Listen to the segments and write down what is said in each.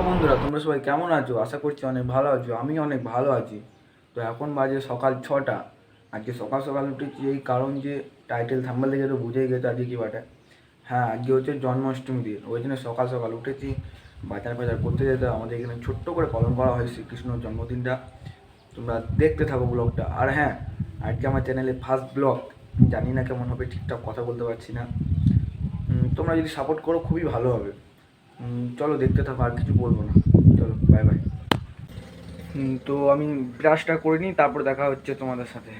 বন্ধুরা, তোমরা সবাই কেমন আছো? আশা করছি অনেক ভালো আছো। আমি অনেক ভালো আছি। তো এখন বাজে সকাল 6টা। আজকে সকাল সকাল উঠেছি এই কারণ যে টাইটেল থাম্বনেল দেখে তো বুঝেই গেছো আজকে কী বাটা। হ্যাঁ, আজকে হচ্ছে জন্মাষ্টমী দিন, ওই জন্য সকাল সকাল উঠেছি। বাজার বাজার করতে যেতে আমাদের এখানে ছোট্ট করে পালন করা হয় শ্রীকৃষ্ণর জন্মদিনটা। তোমরা দেখতে থাকো ব্লগটা। আর হ্যাঁ, আজকে আমার চ্যানেলে ফার্স্ট ব্লগ। জানি না কেমন হবে, ঠিকঠাক কথা বলতে পারছি না। তোমরা যদি সাপোর্ট করো খুবই ভালো হবে। চলো দেখতে থাকো, আর কিছু বলবো না। চলো, বাই বাই। তো আমি ব্রাশটা করে নিই, তারপর দেখা হচ্ছে তোমাদের সাথে।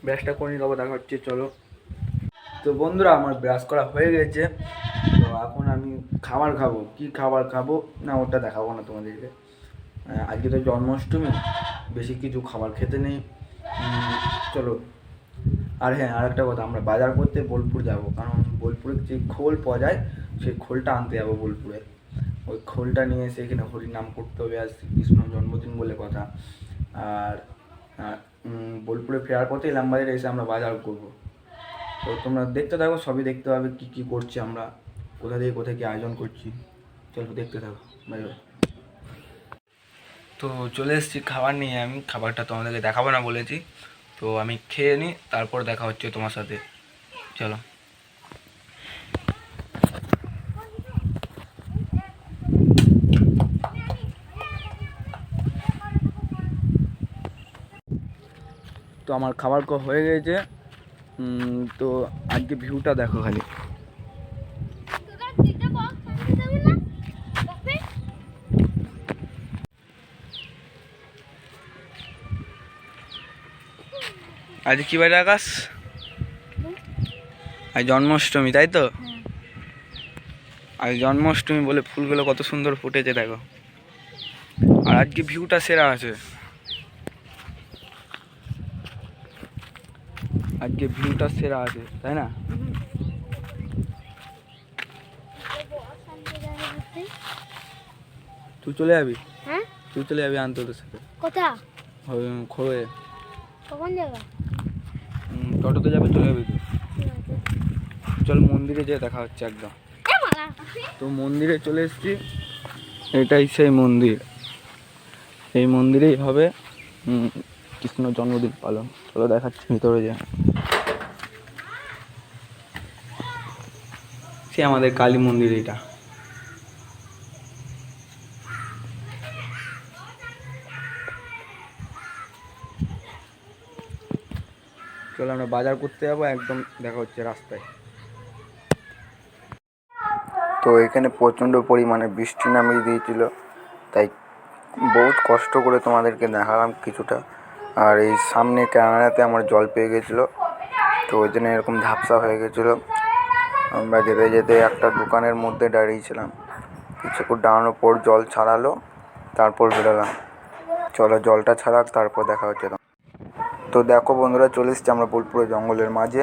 ব্রাশটা করে নিই, তারপর দেখা হচ্ছে। চলো। তো বন্ধুরা, আমার ব্রাশ করা হয়ে গেছে। তো এখন আমি খাবার খাবো। কি খাবার খাবো না ওটা দেখাবো না তোমাদেরকে। আজকে তো জন্মাষ্টমী, বেশি কিছু খাবার খেতে নেই। চলো। আর হ্যাঁ, আর একটা কথা, আমরা বাজার করতে বোলপুর যাব, কারণ বোলপুরে যে খোল পাওয়া যায় সেই খোলটা আনতে যাবো বোলপুরে। ওই খোলটা নিয়ে এসে এখানে হরিনাম করতে হবে, আর শ্রীকৃষ্ণ জন্মদিন বলে কথা। আর বোলপুরে ফেরার পথে ইলামবাজারে এসে আমরা বাজার করব। তো তোমরা দেখতে থাকো, সবই দেখতে পাবে কী কী করছি আমরা, কোথা থেকে কোথায় কী আয়োজন করছি। চলো দেখতে থাকো, বাই বাই। তো চলে এসেছি খাবার নিয়ে। আমি খাবারটা তোমাদেরকে দেখাবো না বলেছি, তো আমি খেয়ে নিই, তারপর দেখা হচ্ছে তোমার সাথে। চলো। তো আমার খাবার হয়ে গেছে। তো আজকে ভিউটা দেখো খালি। আজ কি বারে আকাশ? আজ জন্মাষ্টমী, তাই তো? আজ জন্মাষ্টমী বলে ফুলগুলো কত সুন্দর ফুটেছে দেখো। আর আজকে ভিউটা সেরা আছে। আজকে ভিউটা সেরা আছে, তাই না? তুই চলে যাবি? হ্যাঁ, তুই চলে যাবি আনতে ওদের সাথে। কোথা? খোয়ে। কখন যাবে? টোটোতে যাবে, চলে যাবি তুই। চল মন্দিরে যেয়ে দেখা হচ্ছে একদম। তো মন্দিরে চলে এসেছি, এটাই সেই মন্দির। এই মন্দিরেই হবে কৃষ্ণ জন্মদিন পালন। চলো দেখাচ্ছি ভিতরে যা। সে আমাদের কালী মন্দির এটা। চলো আমরা বাজার করতে যাবো, একদম দেখা হচ্ছে রাস্তায়। তো এখানে প্রচণ্ড পরিমাণে বৃষ্টি নামিয়ে দিয়েছিল, তাই বহুত কষ্ট করে তোমাদেরকে দেখালাম কিছুটা। আর এই সামনে ক্যামেরাতে আমার জল পেয়ে গেছিলো, তো ওই জন্য এরকম ঝাপসা হয়ে গেছিলো। আমরা যেতে যেতে একটা দোকানের মধ্যে দাঁড়িয়েছিলাম, কিছুক্ষণ দাঁড়ানোর পর জল ছাড়ালো, তারপর বেরোলাম। চলো জলটা ছাড়াক, তারপর দেখা হচ্ছে। তো দেখো বন্ধুরা, চলে এসেছি আমরা বোলপুরে জঙ্গলের মাঝে।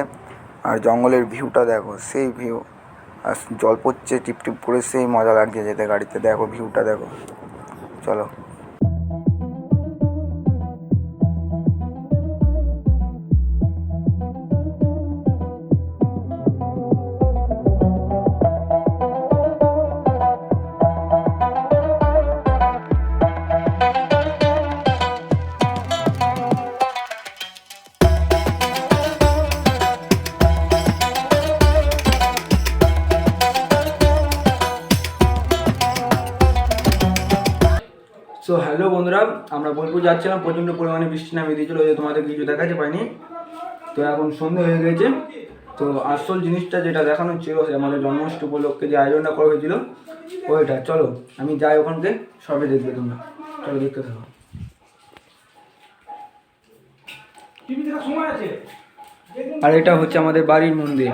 আর জঙ্গলের ভিউটা দেখো, সেই ভিউ। আর জল পড়ছে টিপ টিপ করে, সেই মজা লাগছে যেতে গাড়িতে। দেখো ভিউটা দেখো। চলো। সো হ্যালো বন্ধুরা, আমরা বোলপুর যাচ্ছিলাম, প্রচণ্ড পরিমাণে বৃষ্টি নামিয়ে দিয়েছিল, ওই তোমাদের কিছু দেখাতে পাইনি। তো এখন সন্ধে হয়ে গেছে। তো আসল জিনিসটা যেটা দেখানো ছিল, আমাদের জন্মাষ্টমী উপলক্ষে যে আয়োজনটা করা হয়েছিল ওইটা। চলো আমি যাই ওখানকে, সবে দেখবে তোমরা। চলো দেখতে থাকো। আর এটা হচ্ছে আমাদের বাড়ির মন্দির।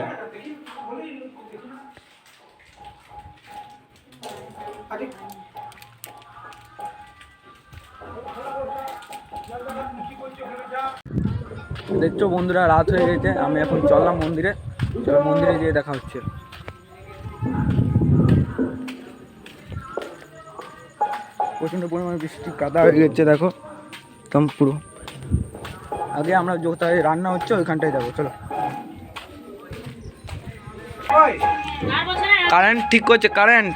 দেখছো বন্ধুরা, রাত হয়ে গেছে, আমি এখন চললাম মন্দিরে। চলো মন্দিরে গিয়ে দেখা হচ্ছে। প্রচণ্ড পরিমাণে বৃষ্টি, কাদা হয়ে গেছে দেখো একদম পুরো। আগে আমরা কোথায় রান্না হচ্ছে ওইখানটায় যাবো, চলো। কারেন্ট ঠিক করছে, কারেন্ট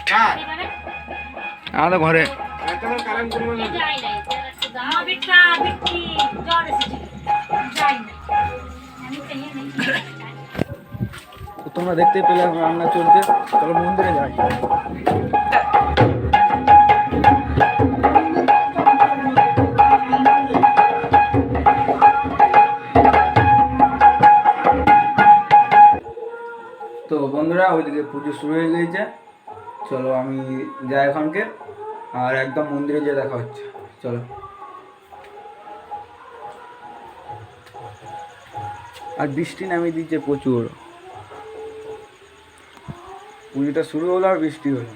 আমাদের ঘরে। তো তোমরা দেখতে পেলে রান্না চলছে, চলো মন্দিরে যাই। তো বন্ধুরা ওইদিকে পুজো শুরু হয়ে গিয়েছে, চলো আমি যাই এখানকে, আর একদম মন্দিরে যেয়ে দেখা হচ্ছে, চলো। আর বৃষ্টি নামিয়ে দিচ্ছে প্রচুর, পুজোটা শুরু হলো আর বৃষ্টি হলো।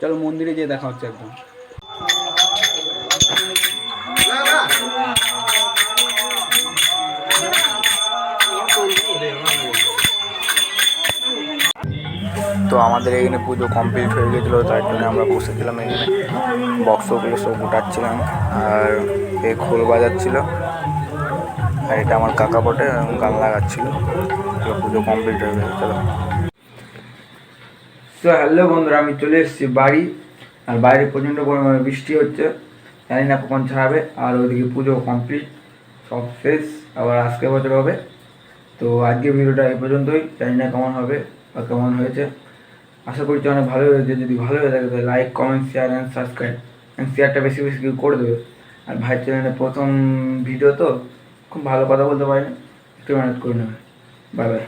চলো মন্দিরে যেয়ে দেখা হচ্ছে একদম। তো আমাদের এখানে পুজো কমপ্লিট হয়ে গেছিলো, তার জন্য আমরা বসেছিলাম এখানে, বক্সগুলো সব গোটাচ্ছিলাম, আর এ খোল বাজাচ্ছিল, আর এটা আমার কাকা বটে গান লাগাচ্ছিল। তো পুজো কমপ্লিট হয়ে গেছে, চলো। তো হ্যালো বন্ধুরা, আমি চলে এসেছি বাড়ি, আর বাইরে প্রচণ্ড পরিমাণে বৃষ্টি হচ্ছে, জানি না কখন ছাড়াবে। আর ওইদিকে পুজো কমপ্লিট, সব শেষ, আবার আজকে বছর হবে। তো আজকে ভিডিওটা এই পর্যন্তই, জানি না কেমন হবে বা কেমন হয়েছে, আশা করছি অনেক ভালো হয়েছে। যদি ভালো হয়ে থাকে তাহলে like, comment, share and subscribe, and শেয়ারটা বেশি বেশি করে দেবে। আর ভাই চ্যানেলের প্রথম ভিডিও তো খুব ভালো কথা বলতে পারিনি, একটু ম্যানেজ করে নেবে। Bye bye.